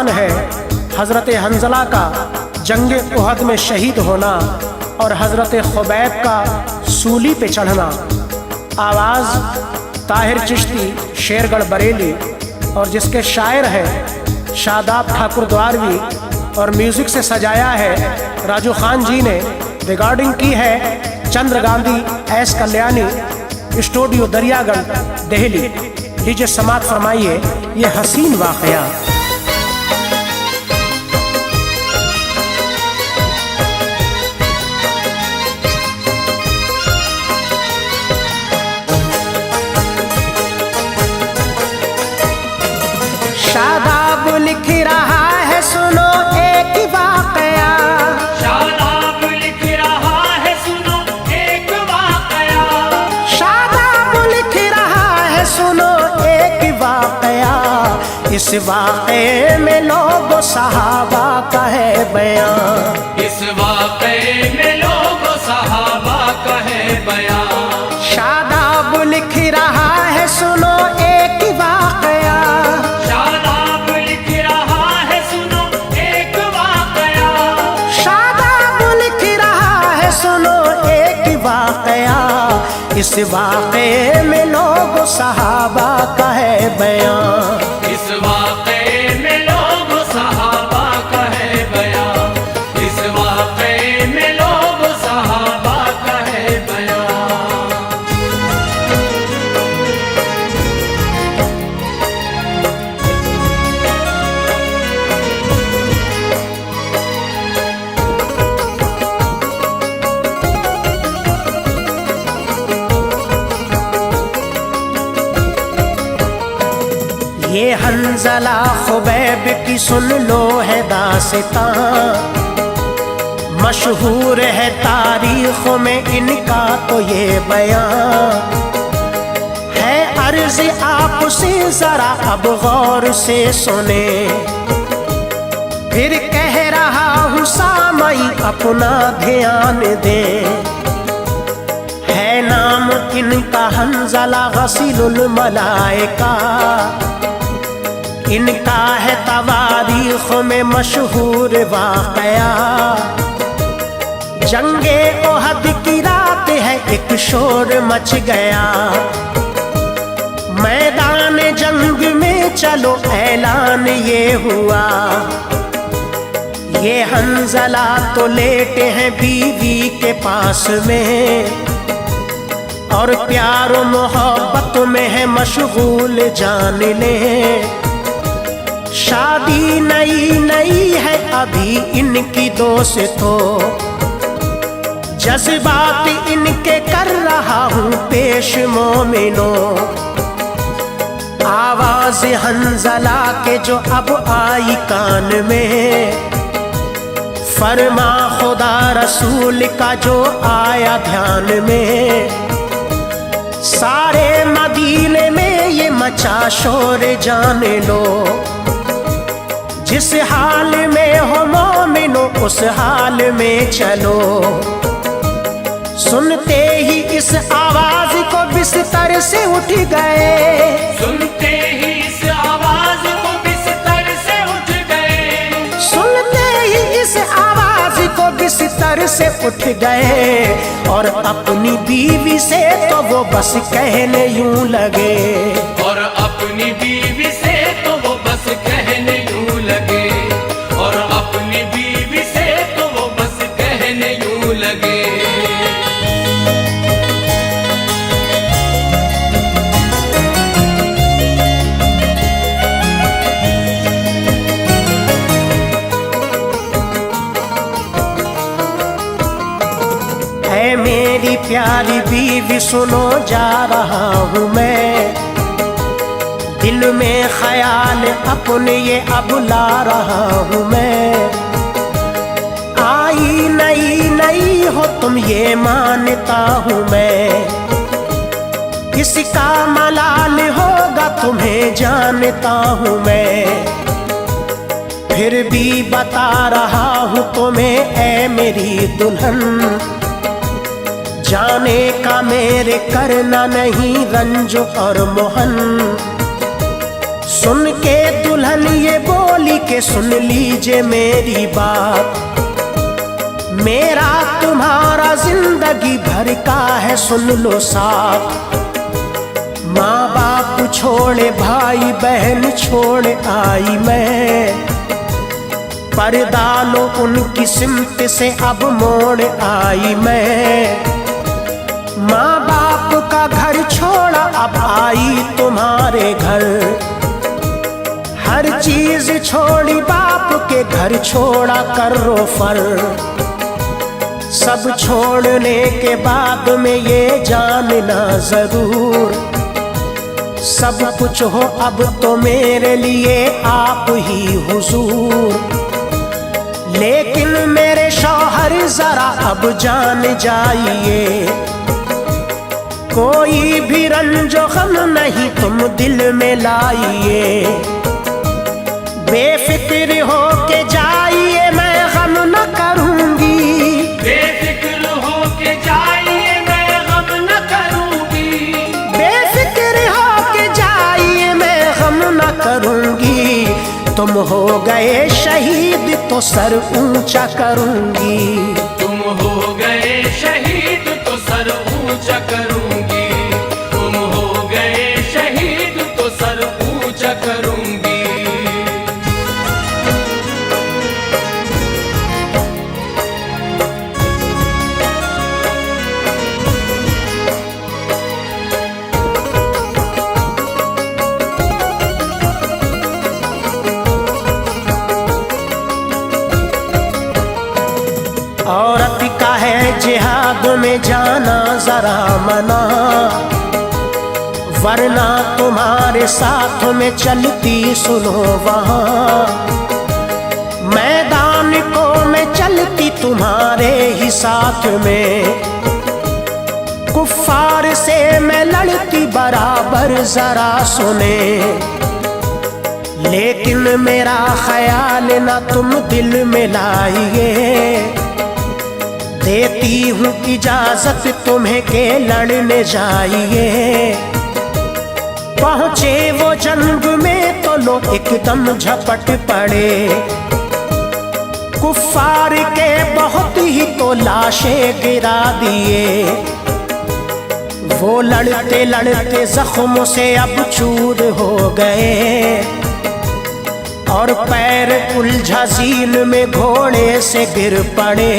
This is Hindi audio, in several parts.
है हज़रत हंज़ला का जंग उहद में शहीद होना और हज़रत खुबैब का सूली पे चढ़ना। आवाज़ ताहिर चिश्ती शेरगढ़ बरेली और जिसके शायर हैं शादाब ठाकुर द्वारवी और म्यूज़िक से सजाया है राजू खान जी ने। रिकॉर्डिंग की है चंद्र गांधी एस कल्याणी, स्टूडियो दरियागंज दिल्ली। लीजिए समात फरमाइए ये हसीन वाक़या। शादाब लिख रहा है सुनो एक वाक़या, शादाब लिख रहा है सुनो एक वाक़या, शादाब लिख रहा है सुनो एक वाक़या। इस वाक़े में लोग सहाबा का है बयां, इस वाक़े में लोग सहाबा का है बयां। शादाब लिख रहा है सुनो एक वाक़या, शादाब लिख रहा है सुनो एक वाक़या, शादाब लिख रहा है सुनो एक वाक़या। इस वाक़े में लोग सहाबा का है बयां, इस वाक़े में लोग सहाबा का है बयां, इस वाक़े में लोग सहाबा का है बयां। ये हंज़ला खुबैब की सुन लो है दास्तां, मशहूर है तारीखों में इनका तो ये बयां है। अर्ज़ आपसे ज़रा अब गौर से सुने, फिर कह रहा हूँ सामई अपना ध्यान दे। है नाम इनका हंज़ला गसीलुल मलाइका, इनका है तवारीख में मशहूर वाक़या। जंगे उहद की रात है एक शोर मच गया, मैदान जंग में चलो ऐलान ये हुआ। ये हंज़ला तो लेटे हैं बीवी के पास में और प्यार मोहब्बत में है मशगूल, जान ले। शादी नई नई है अभी इनकी दोस्तों, जज्बात इनके कर रहा हूँ पेश मोमिनो। आवाज हंज़ला के जो अब आई कान में, फरमा खुदा रसूल का जो आया ध्यान में। सारे मदीने में ये मचा शोर, जान लो। जिस हाल में हो मोमिनो उस हाल में चलो। सुनते ही इस आवाज को बिस्तर से उठ गए, सुनते ही इस आवाज को बिस्तर से उठ गए, सुनते ही इस आवाज को बिस्तर से उठ गए। और अपनी बीवी से तो वो बस कहने यूं लगे, और अपनी बीवी से तो वो बस कहने यूं लगे, और अपनी बीवी से तो वो बस कहने यूं लगे। ऐ मेरी प्यारी बीवी सुनो जा रहा हूँ मैं, दिल में ख्याल अपने ये अब ला रहा हूँ मैं। आई नई नई हो तुम ये मानता हूँ मैं, किसका मलाल होगा तुम्हें जानता हूँ मैं। फिर भी बता रहा हूँ तुम्हें ऐ मेरी दुल्हन, जाने का मेरे करना नहीं रंज और मोहन। सुन के दुल्हन ये बोली के सुन लीजिए मेरी बात, मेरा तुम्हारा जिंदगी भर का है सुन लो साथ। माँ बाप छोड़े भाई बहन छोड़ आई मैं, पर्दा लो उनकी सिमत से अब मोड़ आई मैं। माँ बाप का घर छोड़ा अब आई तुम्हारे घर, हर चीज छोड़ी बाप के घर छोड़ा करो फर। सब छोड़ने के बाद में ये जानना जरूर, सब कुछ हो अब तो मेरे लिए आप ही हुजूर। लेकिन मेरे शौहर जरा अब जान जाइए, कोई भी रंजो गम नहीं तुम दिल में लाइए। बेफिक्र हो के जाइए मैं गम न करूंगी, बेफिक्र हो के जाइए मैं गम न करूंगी, बेफिक्र हो के जाइए मैं गम न करूंगी। तुम हो गए शहीद तो सर ऊंचा करूंगी, तुम हो गए शहीद तो सर ऊंचा करूंगी, तुम हो गए शहीद तो सर ऊंचा करूंगी। औरत का है जिहाद में जाना जरा मना, वरना तुम्हारे साथ में चलती सुनो वहां। मैदान को मैं चलती तुम्हारे ही साथ में, कुफ्फार से मैं लड़ती बराबर जरा सुने। लेकिन मेरा ख्याल ना तुम दिल में लाइए, देती हूँ इजाजत तुम्हें के लड़ने जाइए। पहुँचे वो जंग में तो लोग एकदम झपट पड़े, कुफ्फार के बहुत ही तो लाशें गिरा दिए। वो लड़ते लड़ते जख्मों से अब चूर हो गए, और पैर उलझा झील में घोड़े से गिर पड़े।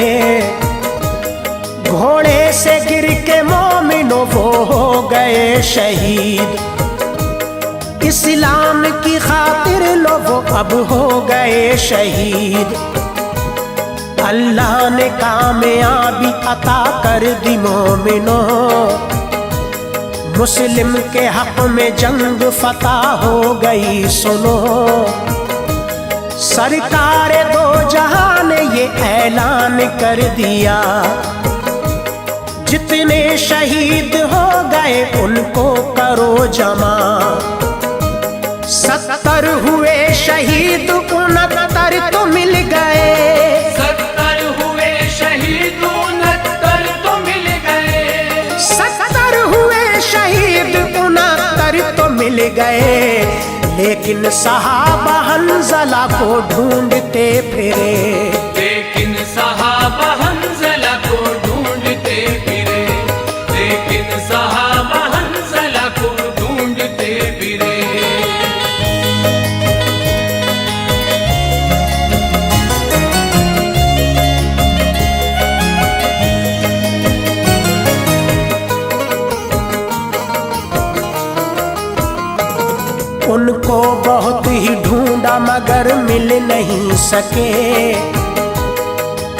घोड़े से गिर के मोमिनो वो हो गए शहीद, इस्लाम की खातिर लो वो अब हो गए शहीद। अल्लाह ने कामयाबी अता कर दी मोमिनो, मुस्लिम के हक में जंग फतह हो गई सुनो। सरकार दो जहां ने ये ऐलान कर दिया, जितने शहीद हो गए उनको करो जमा। 70 हुए शहीद 69 तो मिल गए, 70 हुए शहीद 69 तो मिल गए, 70 हुए शहीद 69 तो मिल गए। लेकिन सहाबा हंज़ला को ढूंढते फिरे, लेकिन सहाबा हंज़ला को ढूंढते फिरे, लेकिन सहाबा हंज़ला को ढूंढते फिरे। उनको बहुत ही ढूंढा मगर मिल नहीं सके।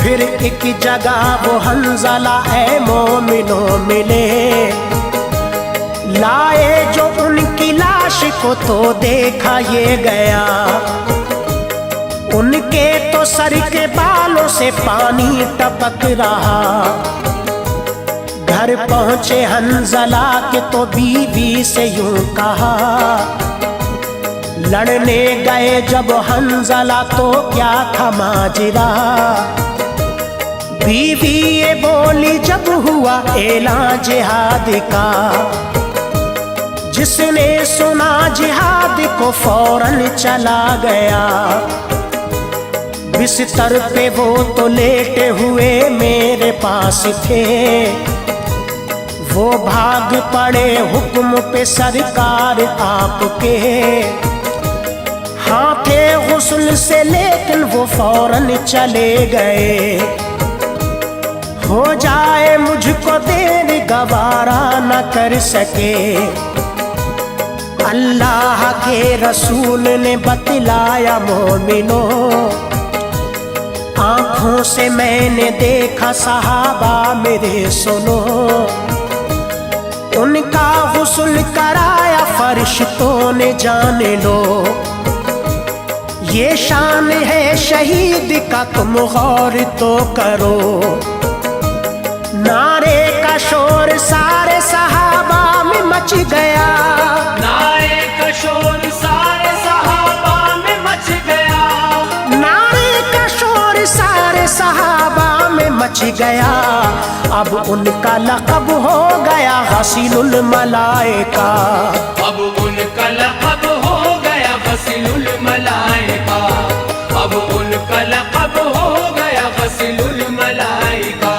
फिर एक जगह वो हंज़ला ए मोमिनो मिले, लाए जो उनकी लाश को तो देखा ये गया। उनके तो सर के बालों से पानी टपक रहा। घर पहुंचे हंज़ला के तो बीवी से यूं कहा, लड़ने गए जब हंज़ला तो क्या था माजरा। बीवी ये बोली जब हुआ ऐलान जिहाद का, जिसने सुना जिहाद को फौरन चला गया। बिस्तर पे वो तो लेटे हुए मेरे पास थे, वो भाग पड़े हुक्म पे सरकार आपके। हाँ थे गुस्ल से लेकिन वो फौरन चले गए। हो जाए मुझको देर गवारा न कर सके। अल्लाह के रसूल ने बतलाया मोमिनो, आंखों से मैंने देखा सहाबा मेरे सुनो। उनका गुस्ल कराया फरिश्तों ने, जाने लो ये शान है शहीद का, तुम गौर तो करो। नारे का शोर सारे सहाबा में मच गया, नारे का शोर सारे सहाबा में मच गया, नारे का शोर सारे सहाबा में मच गया। अब उनका लक़ब हो गया गसीलुल मलाइका, अब उनका लक़ब हो गया गसीलुल मलाइका, अब उनका लक़ब हो गया गसीलुल मलाइका।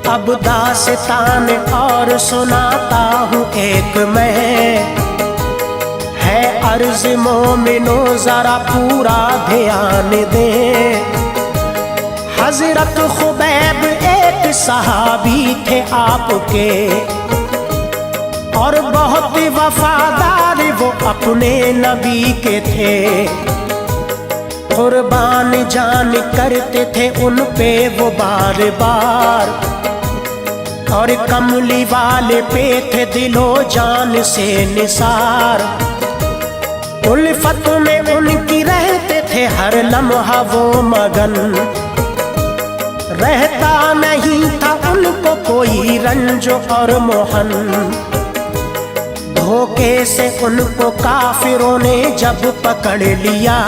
अब दास्तान और सुनाता हूँ एक मैं, है अर्ज मोमिनो जरा पूरा ध्यान दे। हजरत खुबैब एक सहाबी थे आपके, और बहुत वफादार वो अपने नबी के थे। कुर्बान जान करते थे उन पे वो बार बार, और कमली वाले पे थे दिलो जान से निसार। उल्फत में उनकी रहते थे हर लम्हा वो मगन, रहता नहीं था उनको कोई रंज और मोहन। धोखे से उनको काफिरों ने जब पकड़ लिया,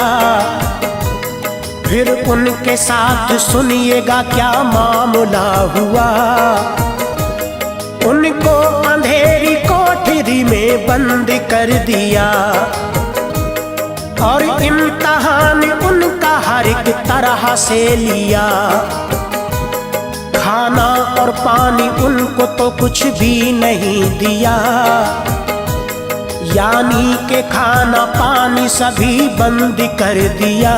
फिर उनके साथ सुनिएगा क्या मामला हुआ। उनको अंधेरी कोठरी में बंद कर दिया, और इम्तिहान उनका हर एक तरह से लिया। खाना और पानी उनको तो कुछ भी नहीं दिया, यानी के खाना पानी सभी बंद कर दिया।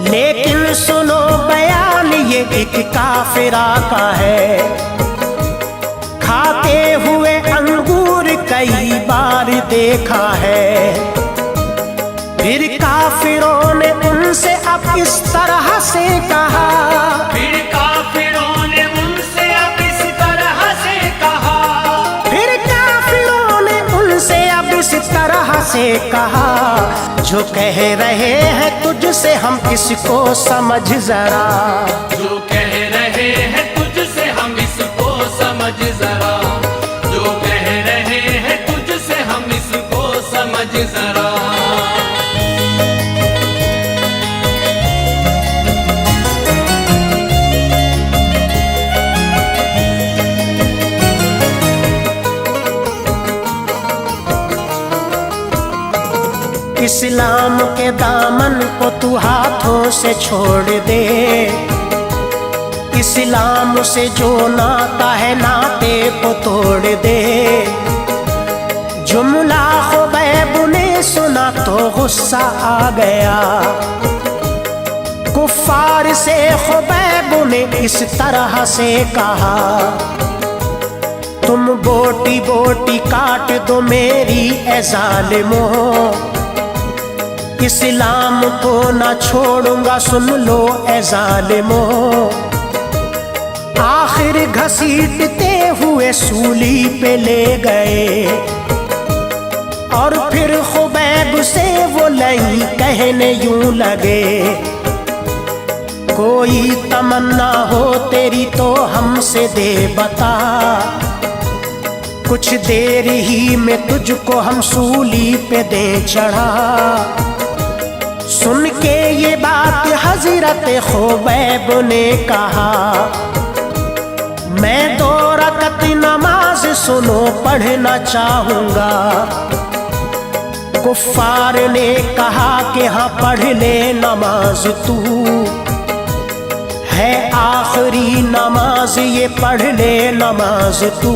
लेकिन सुनो बयान ये एक काफिरा का है, खाते हुए अंगूर कई बार देखा है। फिर काफिरों ने उनसे अब इस तरह से कहा, फिर काफिरों ने उनसे अब इस तरह से कहा, फिर काफिरों ने उनसे अब इस तरह से कहा, जो कह रहे हैं तुझसे हम इसको समझ जरा, जो कह रहे हैं तुझसे हम इसको समझ जरा, जो कह रहे हैं तुझसे हम इसको समझ जरा। इस्लाम के दामन को तू हाथों से छोड़ दे। इस्लाम से जो नाता है नाते को तोड़ दे। जुमला खुबैब ने सुना तो गुस्सा आ गया। कुफ्फार से खुबैब ने इस तरह से कहा, तुम बोटी बोटी काट दो मेरी ए जालिमो, इस्लाम को ना छोड़ूंगा सुन लो ए जालिमो। आखिर घसीटते हुए सूली पे ले गए, और फिर खुबैब से वो लई कहने यूं लगे, कोई तमन्ना हो तेरी तो हमसे दे बता, कुछ देर ही में तुझको हम सूली पे दे चढ़ा। सुन के ये बात हजरत खुबैब ने कहा, मैं 2 रकत नमाज सुनो पढ़ना चाहूँगा। कुफ्फार ने कहा कि हाँ पढ़ ले नमाज तू, है आखिरी नमाज ये पढ़ ले नमाज तू।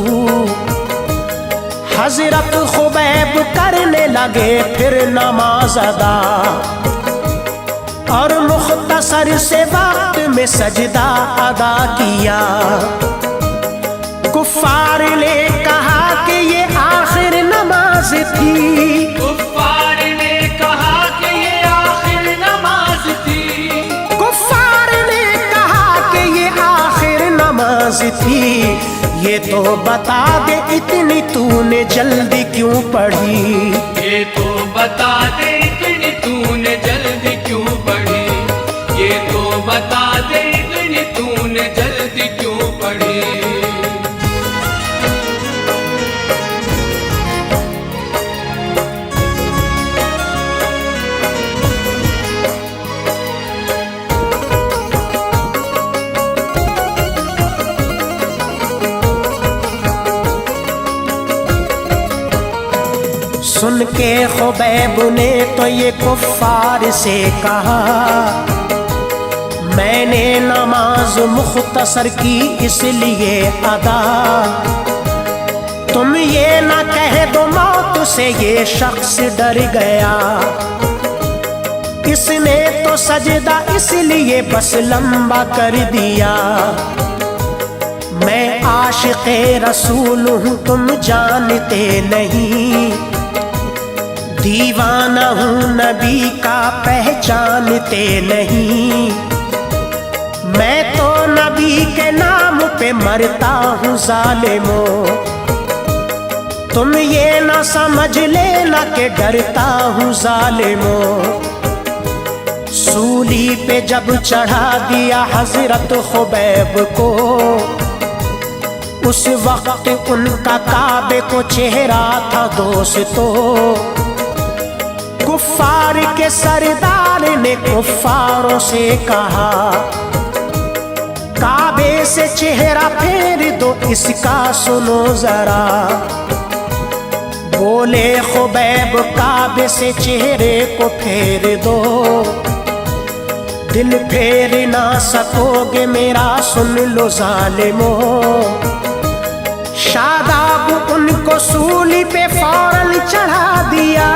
हजरत खुबैब करने लगे फिर नमाज अदा, और मुख्तसर से वक्त में सजदा अदा किया। कुफ्फार ने कहा कि ये आखिर नमाज थी, कुफ्फार ने कहा कि ये आखिर नमाज थी, कुफ्फार ने कहा कि ये आखिर नमाज थी। ये तो बता दे इतनी तूने जल्दी क्यों पढ़ी, ये तो बता दे इतनी तूने जल्दी क्यों पढ़ी, ये तो बता दे इतनी तूने जल्दी क्यों पढ़ी। सुन के खुबैब ने तो ये कुफ्फार से कहा, मैंने नमाज मुख्तसर की इसलिए अदा, तुम ये ना कह दो मौत से ये शख्स डर गया। इसने तो सजदा इसलिए बस लंबा कर दिया। मैं आशिक़े रसूल हूँ तुम जानते नहीं, दीवाना हूँ नबी का पहचानते नहीं। मैं तो नबी के नाम पे मरता हूँ ज़ालिमों, तुम ये ना समझ लेना कि डरता हूँ ज़ालिमों। सूली पे जब चढ़ा दिया हजरत खुबैब को, उस वक्त उनका काबे को चेहरा था दोस्तों। कुफ्फार के सरदार ने कुफ्फारों से कहा, काबे से चेहरा फेर दो इसका सुनो जरा। बोले खुबैब काबे से चेहरे को फेर दो, दिल फेर ना सकोगे मेरा सुन लो ज़ालिमों। शादाब उनको सूली पे फौरन चढ़ा दिया,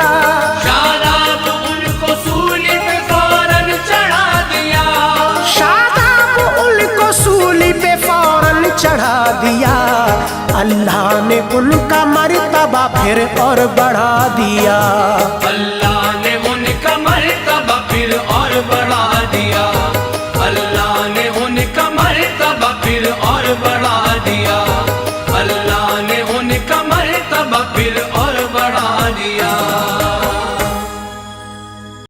शादाब उनको सूली पे फौरन चढ़ा दिया, शादाब उनको सूली पे फौरन चढ़ा दिया। अल्लाह ने उनका मर्तबा फिर और बढ़ा दिया। अल्लाह